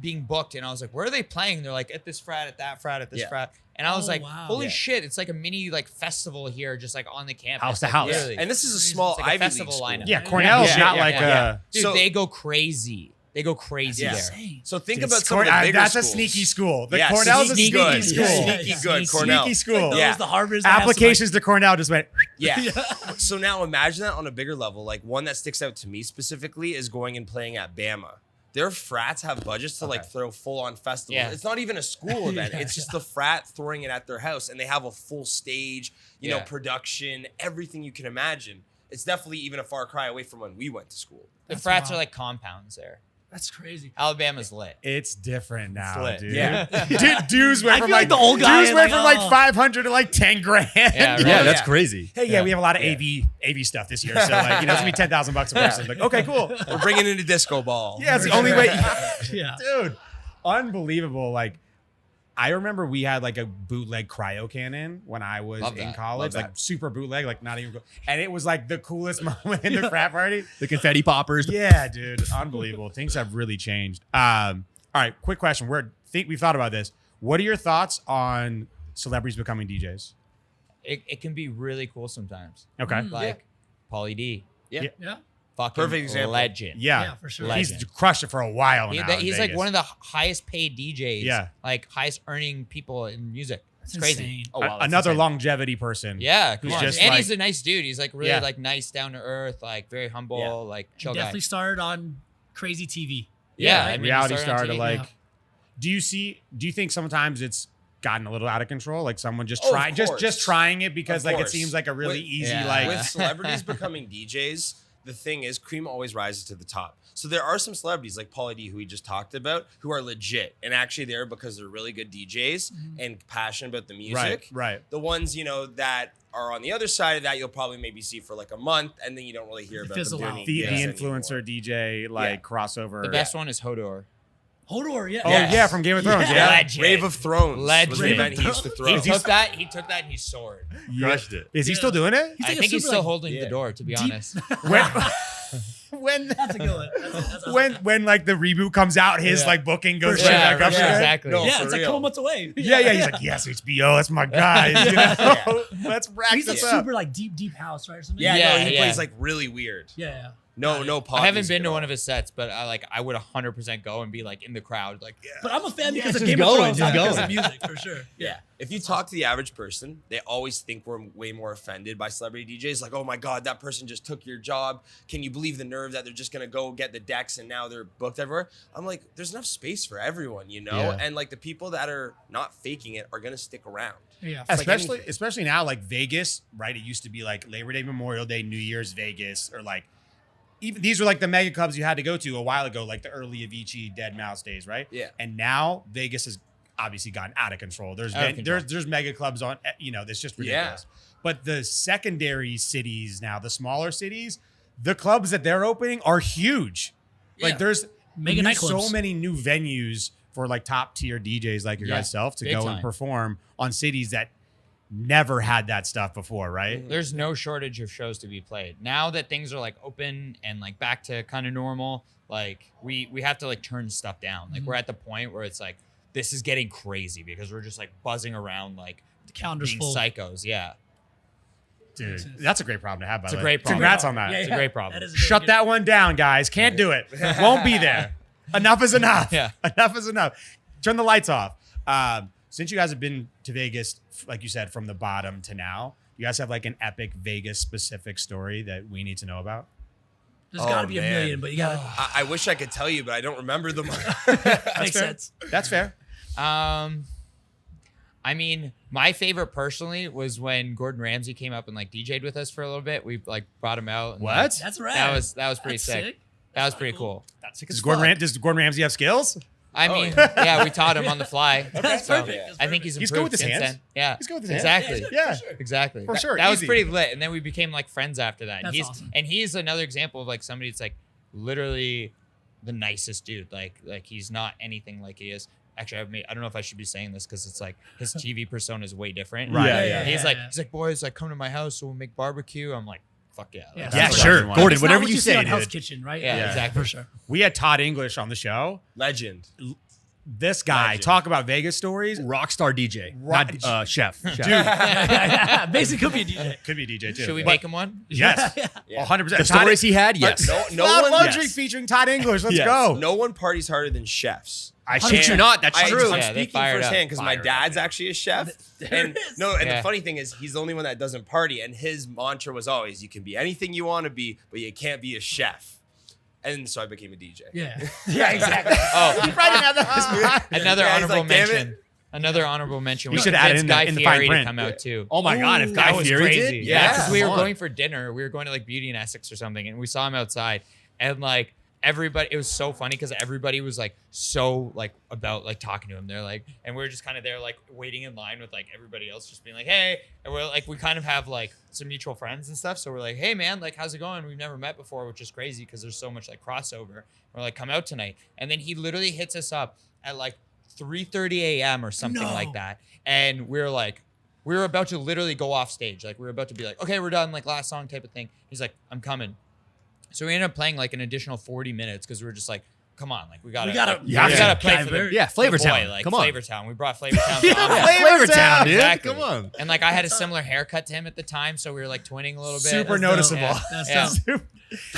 being booked, and I was like, where are they playing? They're like at this frat, at that frat, at this Yeah. frat. And I was Oh, like, wow. holy Yeah. shit, it's like a mini like festival here, just like on the campus. House to like, house. literally. And this is a It's small like a Ivy League festival school. lineup. Yeah, Cornell's Yeah, not yeah, like yeah. a. Dude, So- they go crazy. They go crazy Yeah. there. Insane. So think It's about some of the Corn- bigger that's schools. a sneaky school. The Yeah, Cornell's sneaky a good. sneaky school. Yeah, Sneaky yeah, good, sneaky Cornell. Sneaky school. Yeah. Those the Harvards that have some, Applications to Cornell just went. Yeah. So now imagine that on a bigger level. Like one that sticks out to me specifically is going and playing at Bama. Their frats have budgets to like throw full on festivals. Yeah. It's not even a school event. Yeah, It's just the frat throwing it at their house, and they have a full stage, you know, Yeah. production, everything you can imagine. It's definitely even a far cry away from when we went to school. The That's frats wild. are like compounds there. That's crazy. Alabama's lit. It's different now, lit. dude. Yeah. Dudes went I from feel like the old guy dudes and went like, from like oh. 500 to like 10 grand. Yeah, right. Yeah, that's Yeah. crazy. Hey, yeah, we have a lot of AV stuff this year, so like it's gonna be $10,000 a person. Like, okay, cool. We're bringing in a disco ball. Yeah, it's the only way. Yeah. Dude, unbelievable. Like, I remember we had like a bootleg cryo cannon when I was Love in that. college, Love like that. super bootleg, like not even. And it was like the coolest moment in the frat party. The confetti poppers. Yeah, dude, unbelievable. Things have really changed. All right, quick question. We've thought about this. What are your thoughts on celebrities becoming DJs? It can be really cool sometimes. Okay. Mm. Like Pauly D. Yeah. Yeah. Fucking Perfect example. legend. Yeah. Yeah, for sure. He's Legend. crushed it for a while now. in He's like Vegas. one of the highest paid DJs. Yeah. Like highest earning people in music. That's It's crazy. insane. Oh, wow, that's Another insane. longevity person. Yeah, come Who's on. just And like- he's a nice dude. He's like really Yeah. like nice, down to earth, like very humble, Yeah. like chill Definitely guy. started on crazy TV. Yeah, right? I mean, Reality he started star on to TV. like. Do you think sometimes it's gotten a little out of control? Like someone just Oh, of trying, just course. trying it because Of like it course. seems like a really With- easy Yeah. like. With celebrities becoming DJs, the thing is, cream always rises to the top. So there are some celebrities like Pauly D, who we just talked about, who are legit and actually there because they're really good DJs and passionate about the music. Right. The ones, that are on the other side of that, you'll probably maybe see for like a month, and then you don't really hear about them fizzle doing out. any The gigs influencer DJ crossover. The best one is Hodor. Hodor, yeah. Oh Yes. yeah, from Game of Thrones. Yeah. Legend. Rave of Thrones was Legend. the event he used to throw. He took that and he soared. Crushed it. Is he still doing it? He's I like a think he's super, still like, holding yeah. the door, to be deep- honest. When That's a good one. That's when like the reboot comes out, his Yeah. like booking goes For right sure, back up for sure. again? Exactly. No, yeah, for it's like a real. couple months away. Yeah. He's like, yes, HBO, that's my guys. You know? Let's rack He's like this up. super like deep house, right? Or something. Yeah, Yeah, no, he yeah. plays like really weird. Yeah. No pop I haven't music been at to all. one of his sets, but I would 100% go and be like in the crowd, like But I'm a fan because of just Game go, of Thrones, just not because go. of music, for sure. Yeah. If you talk to the average person, they always think we're way more offended by celebrity DJs. Like, oh my God, that person just took your job. Can you believe the nerve that they're just going to go get the decks and now they're booked everywhere? I'm like, there's enough space for everyone, Yeah. And like the people that are not faking it are going to stick around. Yeah. like Especially now, like Vegas, right? It used to be like Labor Day, Memorial Day, New Year's, Vegas, or like even these were like the mega clubs you had to go to a while ago, like the early Avicii, Dead Mouse days, right? Yeah. And now Vegas has obviously gotten out of control. There's Out of control. there's mega clubs on, that's just ridiculous. But the secondary cities now, the smaller cities, the clubs that they're opening are huge. Like Yeah. there's Mega nightclubs. so many new venues for like top tier DJs like your Yeah, guys self to big go and time. perform on cities that never had that stuff before, right? there's no shortage of shows to be played. Now that things are like open and like back to kind of normal, like we have to like turn stuff down. Like we're at the point where it's like this is getting crazy because we're just like buzzing around like The calendar's being full. psychos. Yeah. Dude, that's a great problem to have. By It's the a way. great problem. Congrats on that. Yeah, It's a yeah. great problem. That is a very Shut good- that one down, guys. Can't do it. Won't be there. Enough is enough. Yeah. Enough is enough. Turn the lights off. Since you guys have been to Vegas, like you said, from the bottom to now, you guys have like an epic Vegas specific story that we need to know about? There's got to Oh, be a man. million, but you got I wish I could tell you, but I don't remember them. to make sense. That's fair. I mean, my favorite personally was when Gordon Ramsay came up and like DJ'd with us for a little bit. We like brought him out. And, What? like, That's rad. that was pretty That's sick. That was pretty cool. That's sick Does Gordon Ramsay have skills? I mean, yeah, we taught him on the fly. That's So, perfect. That's I think he's He's improved good with his since hands. then. Yeah, He's good with his hands. exactly. Yeah. Exactly. For sure, That was easy. pretty lit. And then we became like friends after that. That's And awesome. he's another example of like somebody that's like literally the nicest dude. Like he's not anything like he is. Actually, I don't know if I should be saying this because it's like his TV persona is way different. Right. Yeah, He's yeah, like, yeah. he's like, boys, like come to my house so we'll make barbecue. I'm like, fuck yeah. Yeah, Like, Yeah, That's sure. what Gordon, It's not whatever what you see on say, Hell's dude. Kitchen, right? Yeah, exactly. For sure. We had Todd English on the show. Legend. This guy, Legend. talk about Vegas stories. Rockstar DJ, Rock- not chef. Dude, Yeah. Basically, could be a DJ. could be a DJ too. Should we But make him one? Yes. Yeah. 100%. The stories he had, yes. No Cloud one. Luxury yes. featuring Todd English. Let's Yes. go. No one parties harder than chefs. I Shit shit you not. That's I'm true. Yeah, they speaking fired up. firsthand because my Fired dad's actually a chef. And is. the Yeah. funny thing is, he's the only one that doesn't party. And his mantra was always, "You can be anything you want to be, but you can't be a chef." And so I became a DJ. Yeah. Yeah, exactly. Oh, another Yeah, he's honorable like, "Damn it." mention. Another honorable mention. You We should add convinced in Guy in the fine Fieri to print. come out too. Oh my God, if Guy That was Fieri crazy. did? Yeah, because we were come on. going for dinner. We were going to like Beauty in Essex or something, and we saw him outside, and like everybody, it was so funny because everybody was like so like about like talking to him. They're like, and we were just kind of there like waiting in line with like everybody else, just being like, hey, and we're like, we kind of have like some mutual friends and stuff, so we're like, hey man, like how's it going? We've never met before, which is crazy because there's so much like crossover. We're like, come out tonight, and then he literally hits us up at like 3:30 a.m. or something No. like that, and we're like. We were about to literally go off stage. Like we were about to be like, okay, we're done, like last song type of thing. He's like, I'm coming. So we ended up playing like an additional 40 minutes because we were just like, come on, like we gotta play for the Yeah, Flavor boy, Town. like Come on. Flavor Town. We brought Flavor Town. Yeah, song. Flavor Town, dude. Exactly. Come on. And like I had a similar haircut to him at the time, so we were like twinning a little bit. Super That's noticeable. dope. Yeah. That's Yeah. dope.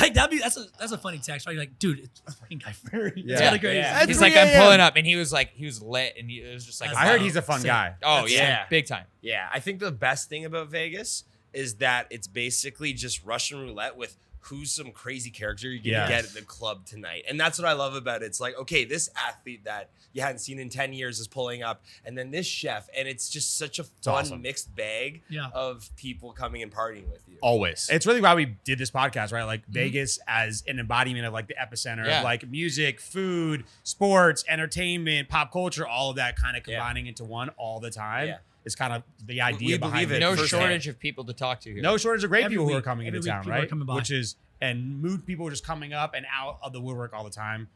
Like that's a funny text, right? You're like, dude, it's fucking Guy Fieri. Yeah. It's kind of crazy. Yeah. He's 3 like, I'm a.m. pulling up, and he was lit, and it was just like, That's I heard Wow. he's a fun Sick. guy. oh That's yeah, sick. big time. Yeah, I think the best thing about Vegas is that it's basically just Russian roulette with who's some crazy character you're gonna Yes. get at the club tonight. And that's what I love about it. It's like, okay, this athlete that you hadn't seen in 10 years is pulling up, and then this chef, and it's just such a fun awesome. mixed bag Yeah. of people coming and partying with you. Always. It's really why we did this podcast, right? Like Vegas as an embodiment of like the epicenter Yeah. of like music, food, sports, entertainment, pop culture, all of that kind of Yeah. combining into one all the time. Yeah. Is kind of the idea we behind believe it. it. No firsthand. shortage of people to talk to here. No shortage of great Every people who are week- coming into every week town, people are right? coming by. Which is and mood people are just coming up and out of the woodwork all the time.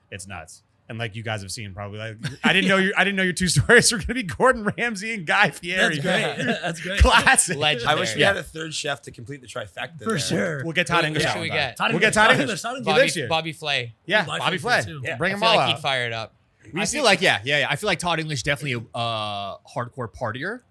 It's nuts. And like you guys have seen, probably like I didn't know your two stories were gonna be Gordon Ramsay and Guy Fieri. That's great. That's great. Classic. Legendary. I wish we had a third chef to complete the trifecta. For there. sure. We'll get Todd Who English should out we one get? time. We'll get Todd English. Todd He English. lives here. Bobby Flay. Yeah, Bobby Bobby Flay Flay. too. Yeah, I bring feel them all like out. he'd fire it up. I feel like I feel like Todd English definitely a hardcore partier.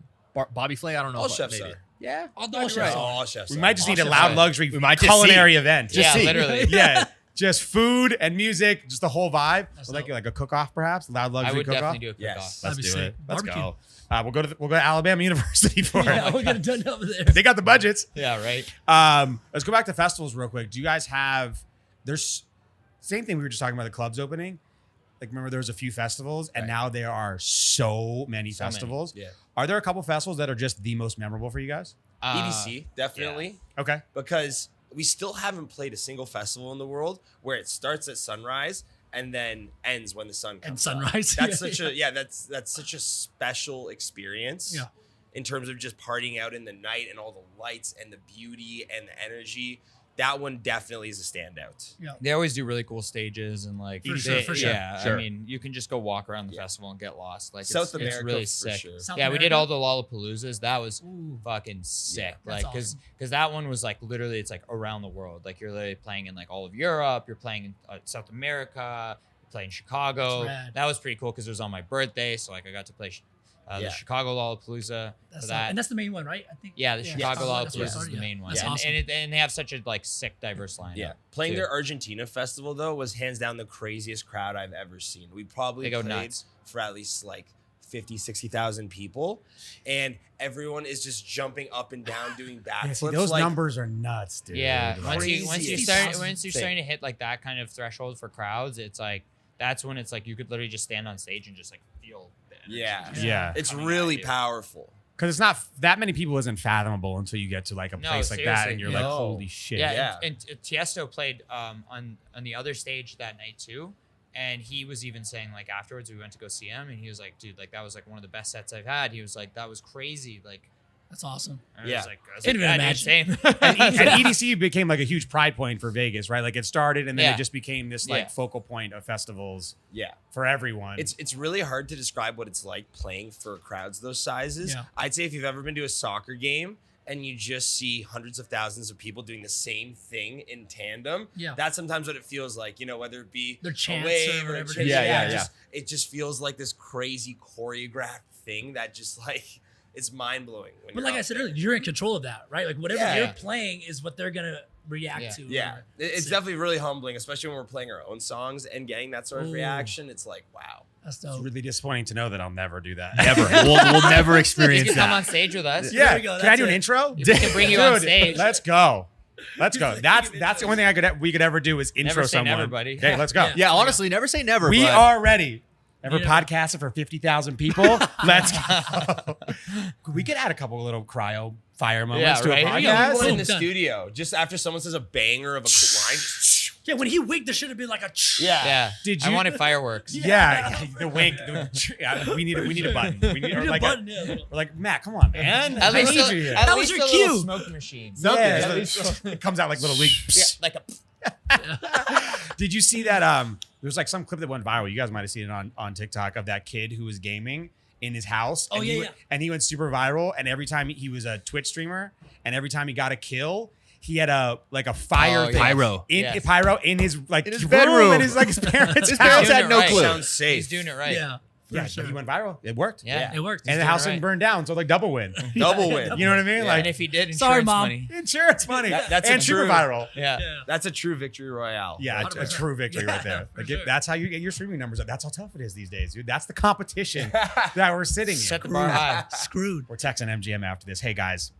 Bobby Flay, I don't know. All but chefs maybe. are. Yeah. All you're chefs right. are. All chefs. We are. might just need a Awesome. loud luxury We might just culinary event. Yeah, see. literally. Yeah, just food and music, just the whole vibe. That's Like dope. like a cook-off, perhaps loud I luxury would cook-off. definitely do a cook Yes. off. Let's That'd be do sick. it. Let's Barbecue. go. We'll go to Alabama University for Yeah, it. we're gonna done over there. They got the budgets. Yeah, right. Let's go back to festivals real quick. Do you guys have? There's same thing we were just talking about the clubs opening. Like remember there was a few festivals, and Right. now there are so many So many. festivals. Yeah. Are there a couple festivals that are just the most memorable for you guys? EDC definitely. Okay. Because we still haven't played a single festival in the world where it starts at sunrise and then ends when the sun comes And up. sunrise. That's Yeah, such a that's such a special experience. Yeah. In terms of just partying out in the night and all the lights and the beauty and the energy. That one definitely is a standout. They always do really cool stages and like For sure, for sure. Yeah, Sure. I mean, you can just go walk around the Yeah. festival and get lost. Like South it's America really for sick. sure. South Yeah, we did America? all the Lollapaloozas. That was Ooh. fucking sick. That's Like because awesome. that one was like literally it's like around the world. Like you're literally playing in like all of Europe. You're playing in South America. You're playing Chicago. That's rad. That was pretty cool because it was on my birthday. So like I got to play Yeah. the Chicago Lollapalooza That's for that. and that's the main one, right? I think. Yeah, the Chicago that's Lollapalooza where it is started, the yeah. main one. That's and, awesome. and they have such a like sick, diverse lineup. Yeah. Playing too. their Argentina festival though was hands down the craziest crowd I've ever seen. We probably They go played nuts. for at least like 50, 60,000 people. And everyone is just jumping up and down doing Yeah, see, backflips. those like, numbers are nuts, dude. Yeah, Like, once you craziest start thing. once you're starting to hit like that kind of threshold for crowds, it's like that's when it's like you could literally just stand on stage and just like feel the energy Yeah. just Yeah. It's coming really at you. powerful. because it's not that many people isn't fathomable until you get to like a No, place like that, and seriously. you're like, No. holy shit. Yeah, Yeah. And Tiesto played on the other stage that night too, and he was even saying like afterwards we went to go see him, and he was like, dude, like that was like one of the best sets I've had. He was like, that was crazy, like. That's awesome. And Yeah. I was like, Can't even "Yeah, imagine." dude, same. And EDC became like a huge pride point for Vegas, right? Like it started, and then Yeah. it just became this like Yeah. focal point of festivals Yeah. for everyone. It's really hard to describe what it's like playing for crowds those sizes. Yeah. I'd say if you've ever been to a soccer game and you just see hundreds of thousands of people doing the same thing in tandem, Yeah. that's sometimes what it feels like, whether it be Their a chants wave or whatever it a is. chant, Yeah. it just feels like this crazy choreographed thing that just like it's mind blowing. But like I said earlier, you're in control of that, right? Like whatever Yeah. you're playing is what they're gonna react Yeah. to. Yeah, it's Sick. definitely really humbling, especially when we're playing our own songs and getting that sort of Ooh. reaction. It's like, wow. That's It's dope. really disappointing to know that I'll never do that. Never. We'll never You experience can come that. on stage with us. Yeah. we go, Can I that's do an it. intro? We can bring you on stage. Let's go. Let's go. That's the only thing we could ever do is intro Never say someone. never, buddy. Okay, let's go. Yeah. Yeah, honestly, never say never. We but are ready. Ever Yeah. podcasted for 50,000 people? Let's go. We could add a couple little cryo fire moments Yeah, to right. a Yeah, podcast. we In Boom, the done. studio, just after someone says a banger of a line. Yeah, when he winked, there should have been like a. Yeah. Did I you- wanted fireworks. Yeah, the wink. Yeah, we need a button. We need, You or need a like button, yeah. we're like Matt, come on, man. At I least, need a, you here. at That least was your a little cue. smoke machine. Yeah, At it's least- it comes out like little leak. yeah, like a. Did you see that? There was like some clip that went viral. You guys might have seen it on TikTok of that kid who was gaming in his house. Oh, and yeah, he yeah. went, and he went super viral. And every time he was a Twitch streamer, and every time he got a kill, he had a fire Oh, thing yeah. Pyro. in Yes. pyro in his like In his room, bedroom. in his like his parents' His house. parents had Doing it no right. clue. Sounds safe. He's doing it right. Yeah. Yeah, for sure. he went viral. It worked. Yeah. It worked. And the doing house it didn't right. burn down, so like double win. Double win. You know what I mean? Yeah. Like And if he did, insurance Sorry, Mom. money. insurance money. That's and a super true- viral. Yeah. Yeah. That's a true victory royale. Yeah, a 100%. true victory right there. For Like sure. that's how you get your streaming numbers up. That's how tough it is these days, dude. That's the competition that we're sitting in. Set the bar high. Screwed. We're texting MGM after this. Hey guys,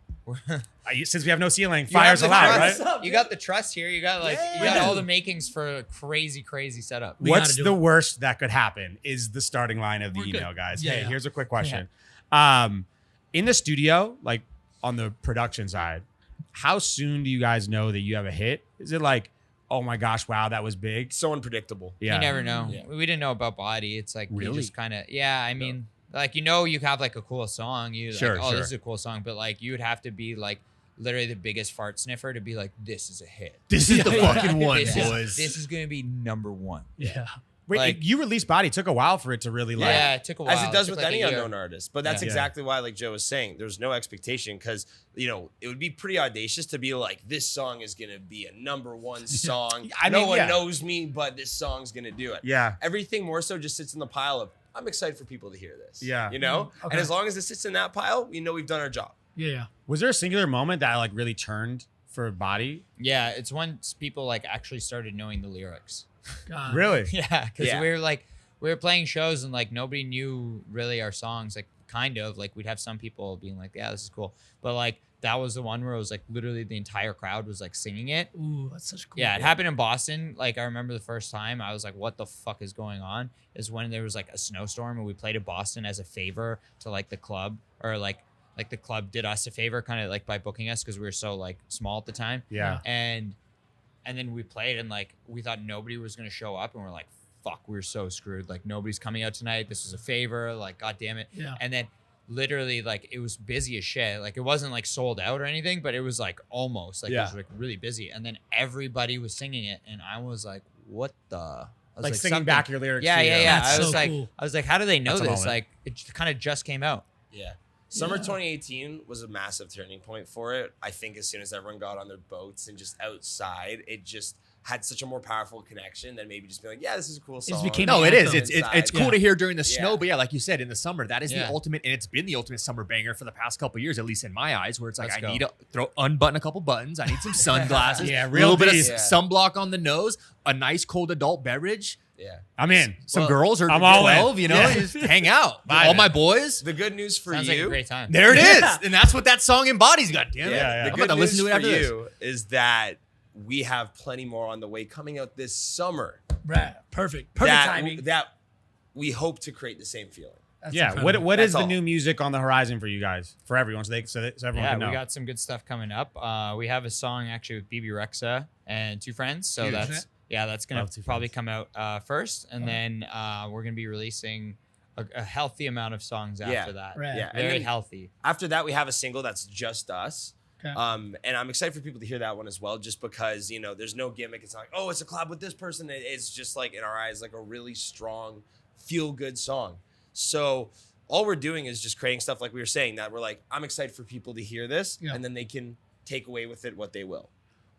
Since we have no ceiling, You have fire's the allowed, trust. right? You got the trust here. You got you got all the makings for a crazy setup. We What's gotta do the it. worst that could happen is the starting line of the We're email, good. guys. Yeah, Hey, yeah. here's a quick question. In the studio, like on the production side, how soon do you guys know that you have a hit? Is it like, oh my gosh, wow, that was big? So unpredictable. Yeah. You never know. Yeah. We didn't know about Body. It's like you Really? just kind of I mean, like you have like a cool song. You Sure, like, oh, sure. this is a cool song, but like you would have to be like literally the biggest fart sniffer to be like, this is a hit. This is the Yeah. fucking one, This boys. is gonna be number one. Yeah. Wait, Like- you released Body. It took a while for it to really like. Yeah, it took a while. As it does took with like any a year. unknown artist. But that's Yeah. exactly why, like Joe was saying, there's no expectation because, it would be pretty audacious to be like, this song is going to be a number one song. I no mean, one yeah. knows me, but this song's going to do it. Yeah. Everything more so just sits in the pile of, I'm excited for people to hear this. Yeah. Okay. And as long as it sits in that pile, we know we've done our job. Yeah. Was there a singular moment that like really turned for Body? Yeah, it's once people like actually started knowing the lyrics. God. Really? Yeah, because Yeah. we were playing shows and like nobody knew really our songs. Like kind of like we'd have some people being like, yeah, this is cool, but like that was the one where it was like literally the entire crowd was like singing it. Ooh, that's such cool. Yeah, it happened in Boston. Like I remember the first time I was like, what the fuck is going on? Is when there was like a snowstorm and we played in Boston as a favor to like the club, or like the club did us a favor kind of like by booking us because we were so like small at the time. Yeah. And then we played and like we thought nobody was gonna show up and we're like, fuck, we're so screwed. Like nobody's coming out tonight. This is a favor. Like, god damn it. Yeah. And then literally like it was busy as shit. Like it wasn't like sold out or anything, but it was like almost like it was like really busy. And then everybody was singing it and I was like, what the? I was Like singing something- back your lyrics. Yeah, to you. yeah, yeah. That's I was so like, cool. how do they know That's a this? moment. Like it kind of just came out. Yeah. Summer Yeah. 2018 was a massive turning point for it. I think as soon as everyone got on their boats and just outside, it just had such a more powerful connection than maybe just being like, yeah, this is a cool song. became No, an it is. anthem. It's cool Yeah. to hear during the snow, Yeah. but yeah, like you said, in the summer, that is Yeah. the ultimate, and it's been the ultimate summer banger for the past couple of years, at least in my eyes, where it's like Let's I go. need to unbutton a couple buttons, I need some sunglasses, Yeah, a real little bit of deep. Yeah. sunblock on the nose, a nice cold adult beverage, Yeah. I'm in. some Well, girls or I'm all in. 12, Yeah. just hang out. Vibing. All my boys. The good news for Sounds like a you, great time. There it is, and that's what that song embodies. God damn it! Yeah, yeah. the I'm good about to news listen to it for after this. you is that we have plenty more on the way coming out this summer. Right. Perfect that, timing. That we hope to create the same feeling. That's Yeah. incredible. What is That's the all. new music on the horizon for you guys? For everyone, so everyone Yeah, can know. we got some good stuff coming up. We have a song actually with BB Rexa and two friends. So Huge. that's gonna Love Two probably Friends. come out first, and then we're gonna be releasing a healthy amount of songs Yeah. after that. Right. Yeah. And Very then healthy. after that, we have a single that's just us. Okay. And I'm excited for people to hear that one as well, just because, there's no gimmick. It's not like, oh, it's a collab with this person. It's just like, in our eyes, like a really strong, feel good song. So all we're doing is just creating stuff like we were saying, that we're like, I'm excited for people to hear this, Yeah. and then they can take away with it what they will.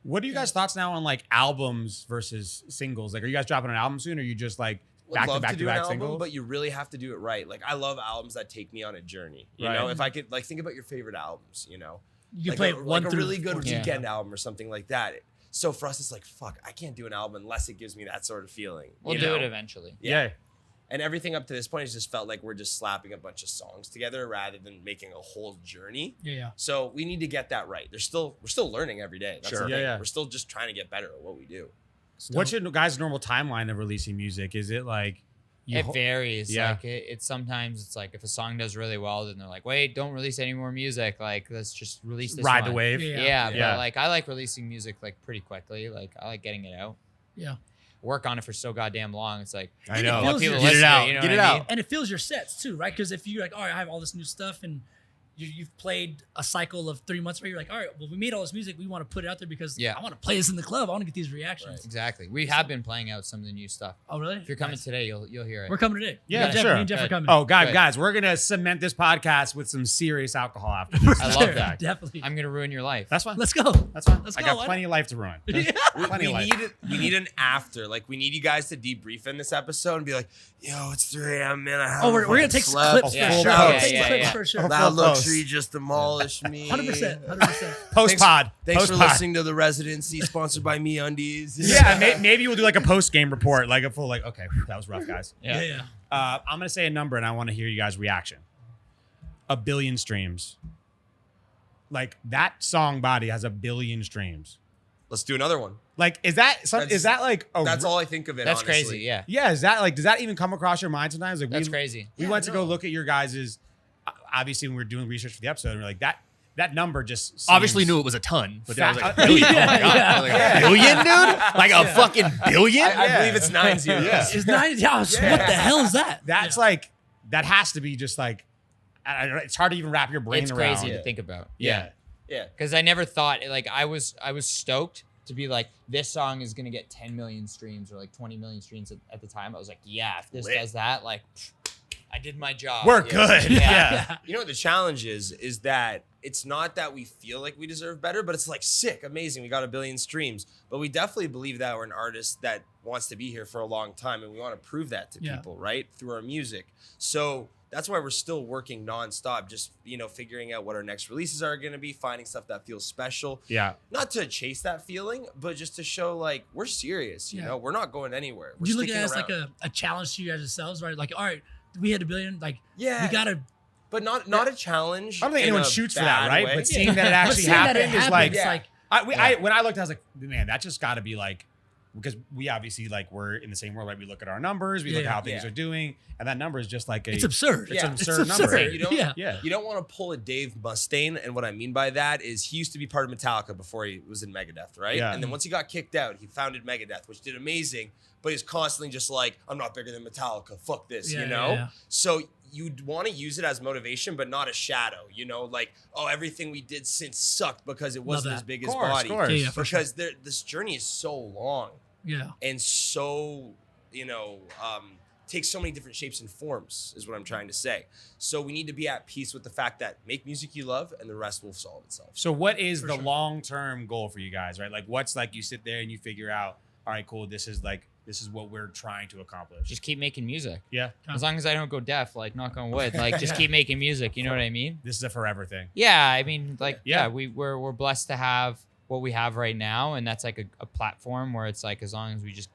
What are you guys' thoughts now on like albums versus singles? Like, are you guys dropping an album soon, or are you just like Would back to love back to to do an back album, singles? but you really have to do it right. Like, I love albums that take me on a journey. You Right. know, if I could, like, think about your favorite albums, You can like play a, one like a through really good 14. weekend album or something like that. So for us, it's like, fuck, I can't do an album unless it gives me that sort of feeling. We'll you do know? it eventually. yeah. And everything up to this point has just felt like we're just slapping a bunch of songs together rather than making a whole journey. Yeah. So we need to get that right. We're still learning every day. That's Sure. the Yeah, thing. yeah. We're still just trying to get better at what we do. What's your guys' normal timeline of releasing music? Is it like It varies. Yeah. Like it's sometimes it's like if a song does really well, then they're like, wait, don't release any more music. Like let's just release this ride one. the wave? Yeah. Yeah, Yeah. but like I like releasing music like pretty quickly. Like I like getting it out. Yeah. Work on it for so goddamn long. It's like I And it know. feels let people your- Get it listen to out. it. You know Get what it I mean? out. And it fills your sets too, right? Because if you're like, all right, I have all this new stuff, and you've played a cycle of 3 months where you're like, all right, well, we made all this music, we want to put it out there because Yeah. I want to play this in the club. I want to get these reactions. Exactly. We have been playing out some of the new stuff. Oh, really? If you're coming Nice. today, you'll hear it. We're coming today. Yeah, Me and Jeff, sure. Me and Jeff are Good. coming. Oh, Good. guys, we're gonna cement this podcast with some serious alcohol after this. I love that. Definitely. I'm gonna ruin your life. That's fine. Let's go. That's fine. Let's I go. got Why plenty of life to ruin. Yeah. Plenty of life. We need an after. Like, we need you guys to debrief in this episode and be like, yo, it's 3 a.m., man. I haven't Oh, we're gonna fucking take slept. clips Yeah. for sure. Yeah, We'll yeah, take yeah, clips yeah. for sure. Full Loud post. Luxury just demolished me. 100%. 100%. Post pod. Thanks Post for pod. listening to The Residency, sponsored by Me Undies. Yeah, maybe we'll do like a post game report, like a full like. Okay, that was rough, guys. Yeah. Yeah. I'm gonna say a number, and I want to hear you guys' reaction. 1 billion streams. like that song body has 1 billion streams. Let's do another one. Like, is that like That's all I think of it. That's honestly. crazy. Yeah. Yeah, is that like, does that even come across your mind sometimes? Like That's crazy. We Yeah, went to go no. look at your guys's, obviously when we were doing research for the episode, and we're like, that number just seems, Obviously knew it was a ton, but then I was like, Fa- billion? Oh my Yeah, God. yeah. I was like, a billion, dude? Like a fucking billion? I believe it's 9 zeros. Yeah. It's not. Yeah, what the hell is that? That's Yeah. like, that has to be just like, I don't know, it's hard to even wrap your brain It's around. crazy to think about. Yeah. Yeah. Because I never thought like I was stoked to be like, this song is gonna get 10 million streams or like 20 million streams at the time. I was like, yeah, if this Lit. does that, like I did my job. We're Yeah. good. Yeah. Yeah. You know what the challenge is that it's not that we feel like we deserve better, but it's like sick, amazing. We got 1 billion streams, but we definitely believe that we're an artist that wants to be here for a long time, and we want to prove that to Yeah. people, right? Through our music. So that's why we're still working nonstop, just figuring out what our next releases are going to be, finding stuff that feels special. Yeah. Not to chase that feeling, but just to show like we're serious. You Yeah. know, we're not going anywhere. We're Do you look at sticking it as like around. a challenge to you guys yourselves, right? Like, all right, we hit 1 billion. Like, Yeah. we gotta. but not a challenge. I don't think in anyone a shoots for bad that, right? way. But seeing that it But actually seeing that it happened is happens, like, like, when I looked, I was like, man, that just got to be like, because we obviously like we're in the same world, right? We look at our numbers, we look at Yeah. how things are doing, and that number is just like it's absurd. It's an Yeah. absurd number. You don't, Yeah. Yeah. you don't want to pull a Dave Mustain, and what I mean by that is he used to be part of Metallica before he was in Megadeth, right? Yeah. And then once he got kicked out, he founded Megadeth, which did amazing, but he's constantly just like, I'm not bigger than Metallica, fuck this, Yeah, you know? yeah. So you'd want to use it as motivation, but not a shadow, like, oh, everything we did since sucked because it wasn't that. as big Of as course, body. of course. Yeah, for Because this journey is so long Yeah. and so takes so many different shapes and forms is what I'm trying to say. So we need to be at peace with the fact that make music you love and the rest will solve itself. So what is For the sure. long-term goal for you guys, right? Like what's like you sit there and you figure out, all right, cool, this is what we're trying to accomplish. Just keep making music. Yeah. As long as I don't go deaf, like knock on wood, like just keep making music. You know what I mean? This is a forever thing. Yeah, I mean, like, Yeah. we're blessed to have what we have right now, and that's like a platform where it's like as long as we just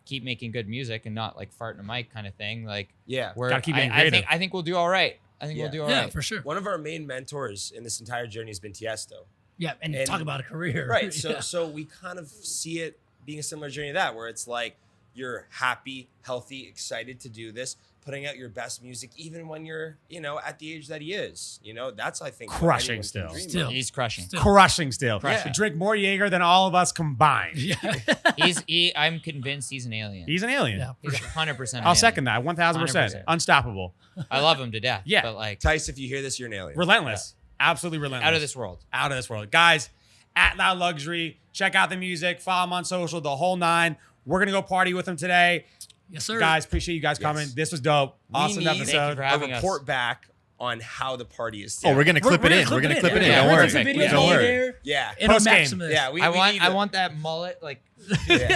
keep making good music and not like fart in a mic kind of thing, like Yeah. we're Gotta keep being I think creative. I think we'll do all right. I think Yeah. we'll do all Yeah, right. for sure. One of our main mentors in this entire journey has been Tiesto. Yeah, and And- talk about a career. Right. So Yeah. so we kind of see it being a similar journey to that, where it's like you're happy, healthy, excited to do this, putting out your best music, even when you're, at the age that he is. That's I think what Crushing anyone can still. dream of. Still. He's crushing. Still. Crushing still. Crushing. Drink more Jaeger than all of us combined. Yeah. I'm convinced he's an alien. He's an alien. Yeah. He's 100%. I'll second that. 1000%. 100%. Unstoppable. I love him to death. Yeah. But like Tice, if you hear this, you're an alien. Relentless. Absolutely relentless. out of this world. Out of this world. Guys, at Loud Luxury, check out the music, follow him on social, the whole 9. We're going to go party with him today. Yes, sir. Guys, appreciate you guys coming. Yes. This was dope. We Awesome need- Thank you episode. for a having us. report back on how the party is. Oh, we're going to clip it in. gonna We're going to clip it in. Yeah, Don't we're worry. gonna take video Don't of worry. There. Yeah. It'll Post-game. Maximus. Yeah. We I need want that mullet like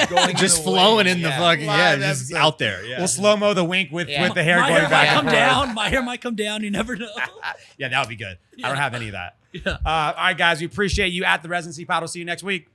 going Just in the flowing way. in the Yeah. fucking, Live just episode. out there. Yeah. We'll slow-mo the wink with Yeah. the hair my going hair back might and come forth. down. My hair might come down. You never know. Yeah, that would be good. I don't have any of that. Yeah. All right, guys, we appreciate you at the Residency Pod. We'll see you next week.